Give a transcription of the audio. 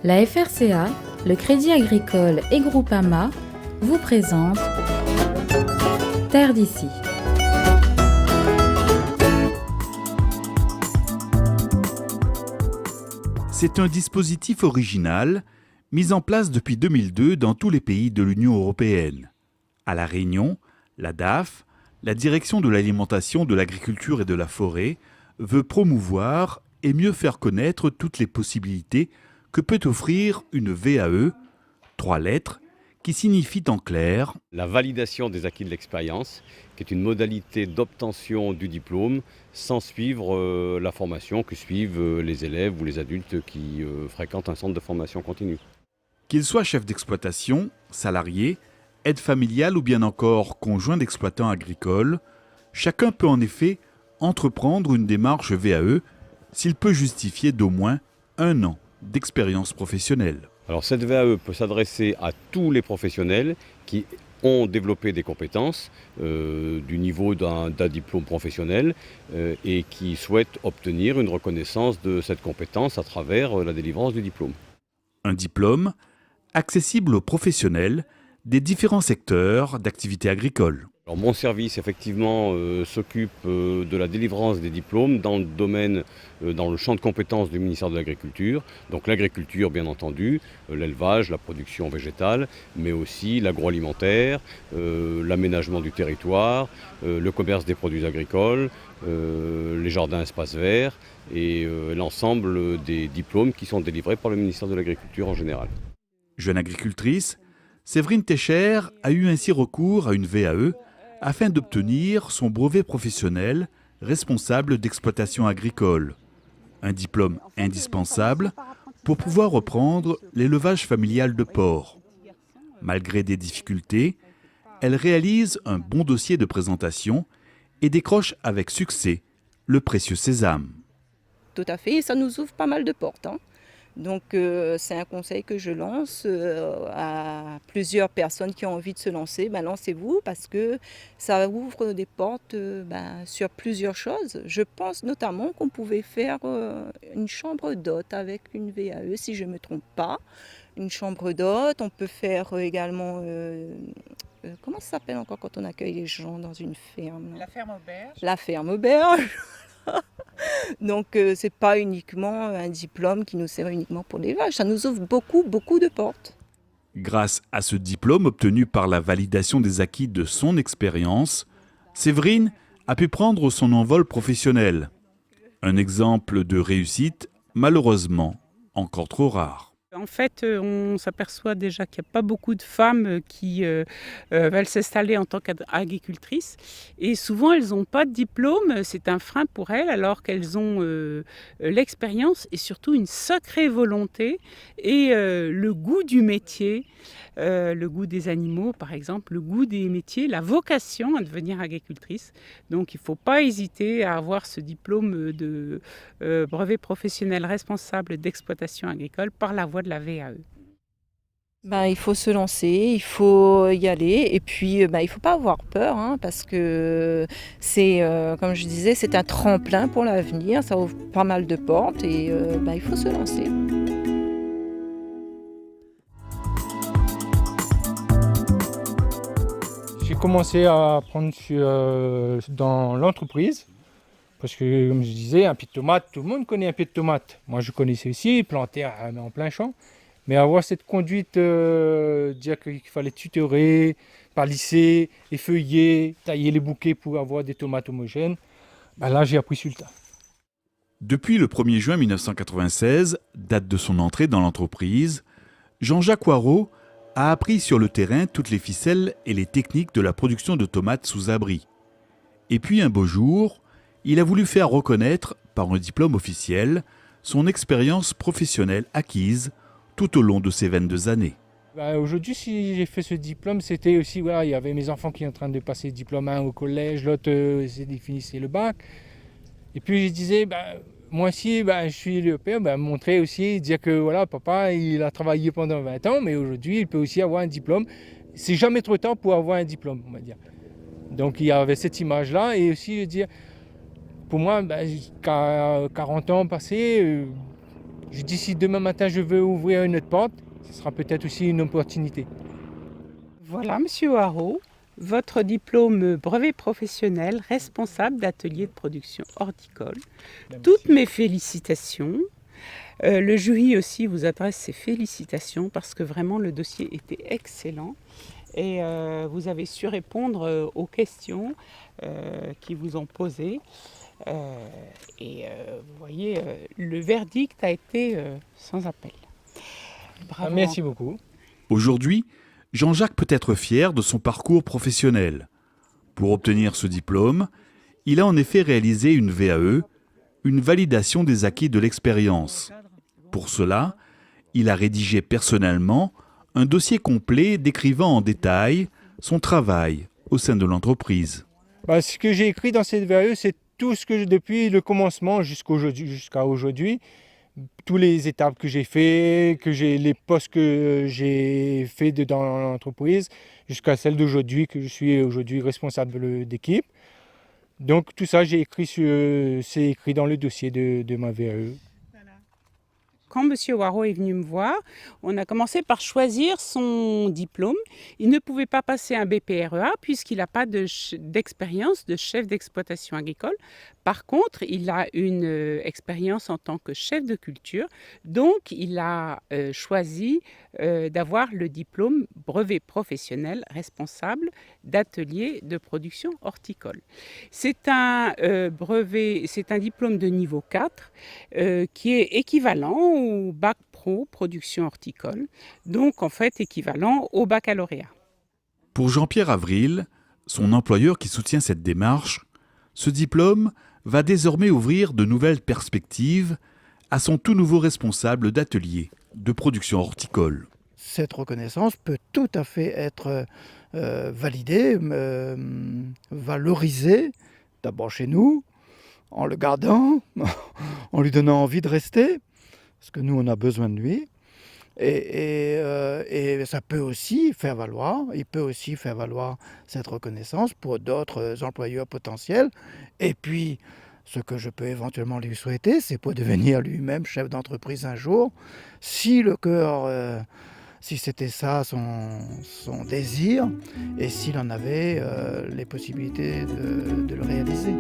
La FRCA, le Crédit Agricole et Groupama vous présentent Terre d'ici. C'est un dispositif original mis en place depuis 2002 dans tous les pays de l'Union européenne. À La Réunion, la DAF, la Direction de l'alimentation, de l'agriculture et de la forêt, veut promouvoir et mieux faire connaître toutes les possibilités que peut offrir une VAE, 3 lettres, qui signifient en clair la validation des acquis de l'expérience, qui est une modalité d'obtention du diplôme sans suivre la formation que suivent les élèves ou les adultes qui fréquentent un centre de formation continue. Qu'il soit chef d'exploitation, salarié, aide familiale ou bien encore conjoint d'exploitants agricoles, chacun peut en effet entreprendre une démarche VAE s'il peut justifier d'au moins 1 an d'expérience professionnelle. Alors cette VAE peut s'adresser à tous les professionnels qui ont développé des compétences du niveau d'un diplôme professionnel et qui souhaitent obtenir une reconnaissance de cette compétence à travers la délivrance du diplôme. Un diplôme accessible aux professionnels des différents secteurs d'activité agricole. Alors mon service effectivement s'occupe de la délivrance des diplômes dans le domaine, dans le champ de compétences du ministère de l'Agriculture. Donc l'agriculture bien entendu, l'élevage, la production végétale, mais aussi l'agroalimentaire, l'aménagement du territoire, le commerce des produits agricoles, les jardins espaces verts et l'ensemble des diplômes qui sont délivrés par le ministère de l'Agriculture en général. Jeune agricultrice, Séverine Técher a eu ainsi recours à une VAE afin d'obtenir son brevet professionnel responsable d'exploitation agricole, un diplôme indispensable pour pouvoir reprendre l'élevage familial de porcs. Malgré des difficultés, elle réalise un bon dossier de présentation et décroche avec succès le précieux sésame. Tout à fait, et ça nous ouvre pas mal de portes. Donc c'est un conseil que je lance à plusieurs personnes qui ont envie de se lancer. Lancez-vous parce que ça ouvre des portes sur plusieurs choses. Je pense notamment qu'on pouvait faire une chambre d'hôte avec une VAE, si je ne me trompe pas. Une chambre d'hôte, on peut faire également... comment ça s'appelle encore quand on accueille les gens dans une ferme ? La ferme auberge. La ferme auberge. Donc c'est pas uniquement un diplôme qui nous sert uniquement pour l'élevage, ça nous ouvre beaucoup de portes. Grâce à ce diplôme obtenu par la validation des acquis de son expérience, Séverine a pu prendre son envol professionnel. Un exemple de réussite, malheureusement, encore trop rare. En fait, on s'aperçoit déjà qu'il n'y a pas beaucoup de femmes qui veulent s'installer en tant qu'agricultrices. Et souvent, elles n'ont pas de diplôme. C'est un frein pour elles, alors qu'elles ont l'expérience et surtout une sacrée volonté et le goût du métier, le goût des animaux, par exemple, le goût des métiers, la vocation à devenir agricultrice. Donc, il ne faut pas hésiter à avoir ce diplôme de brevet professionnel responsable d'exploitation agricole par la voie de la VAE. Il faut se lancer, il faut y aller et puis il ne faut pas avoir peur parce que c'est, comme je disais, c'est un tremplin pour l'avenir, ça ouvre pas mal de portes et il faut se lancer. J'ai commencé à apprendre dans l'entreprise. Parce que, comme je disais, un pied de tomate, tout le monde connaît un pied de tomate. Moi, je connaissais aussi, planter en plein champ. Mais avoir cette conduite, dire qu'il fallait tutorer, palisser, effeuiller, tailler les bouquets pour avoir des tomates homogènes, là, j'ai appris sur le tas. Depuis le 1er juin 1996, date de son entrée dans l'entreprise, Jean-Jacques Hoireau a appris sur le terrain toutes les ficelles et les techniques de la production de tomates sous abri. Et puis un beau jour, il a voulu faire reconnaître, par un diplôme officiel, son expérience professionnelle acquise tout au long de ces 22 années. Aujourd'hui, si j'ai fait ce diplôme, c'était aussi, il y avait mes enfants qui sont en train de passer le diplôme 1 au collège, l'autre finissait le bac. Et puis je disais, moi aussi, je suis le père, montrer aussi, dire que papa, il a travaillé pendant 20 ans, mais aujourd'hui, il peut aussi avoir un diplôme. C'est jamais trop tard pour avoir un diplôme, on va dire. Donc il y avait cette image-là, et aussi dire, pour moi, 40 ans passés, Je dis si demain matin je veux ouvrir une autre porte, ce sera peut-être aussi une opportunité. Voilà, Monsieur Haro, votre diplôme brevet professionnel responsable d'atelier de production horticole. Toutes mes félicitations. Le jury aussi vous adresse ses félicitations parce que vraiment le dossier était excellent et vous avez su répondre aux questions qui vous ont posées. Vous voyez, le verdict a été sans appel. Bravo. Merci beaucoup. Aujourd'hui, Jean-Jacques peut être fier de son parcours professionnel. Pour obtenir ce diplôme, il a en effet réalisé une VAE, une validation des acquis de l'expérience. Pour cela, il a rédigé personnellement un dossier complet décrivant en détail son travail au sein de l'entreprise. Ce que j'ai écrit dans cette VAE, c'est tout ce que depuis le commencement jusqu'à aujourd'hui, toutes les étapes que j'ai fait, les postes que j'ai fait dans l'entreprise, jusqu'à celle d'aujourd'hui, que je suis aujourd'hui responsable d'équipe. Donc tout ça, c'est écrit dans le dossier de ma VAE. Quand M. Haro est venu me voir, on a commencé par choisir son diplôme. Il ne pouvait pas passer un BPREA puisqu'il n'a pas d'expérience de chef d'exploitation agricole. Par contre, il a une expérience en tant que chef de culture. Donc, il a choisi d'avoir le diplôme brevet professionnel responsable d'atelier de production horticole. C'est un diplôme de niveau 4 qui est équivalent au bac pro production horticole, donc en fait équivalent au baccalauréat. Pour Jean-Pierre Avril, son employeur qui soutient cette démarche, ce diplôme va désormais ouvrir de nouvelles perspectives à son tout nouveau responsable d'atelier de production horticole. Cette reconnaissance peut tout à fait être validée, valorisée, d'abord chez nous, en le gardant, en lui donnant envie de rester, parce que nous on a besoin de lui. Et ça peut aussi faire valoir, il peut aussi faire valoir cette reconnaissance pour d'autres employeurs potentiels. Et puis, ce que je peux éventuellement lui souhaiter, c'est pour devenir lui-même chef d'entreprise un jour, si le cœur, si c'était ça son désir, et s'il en avait les possibilités de le réaliser.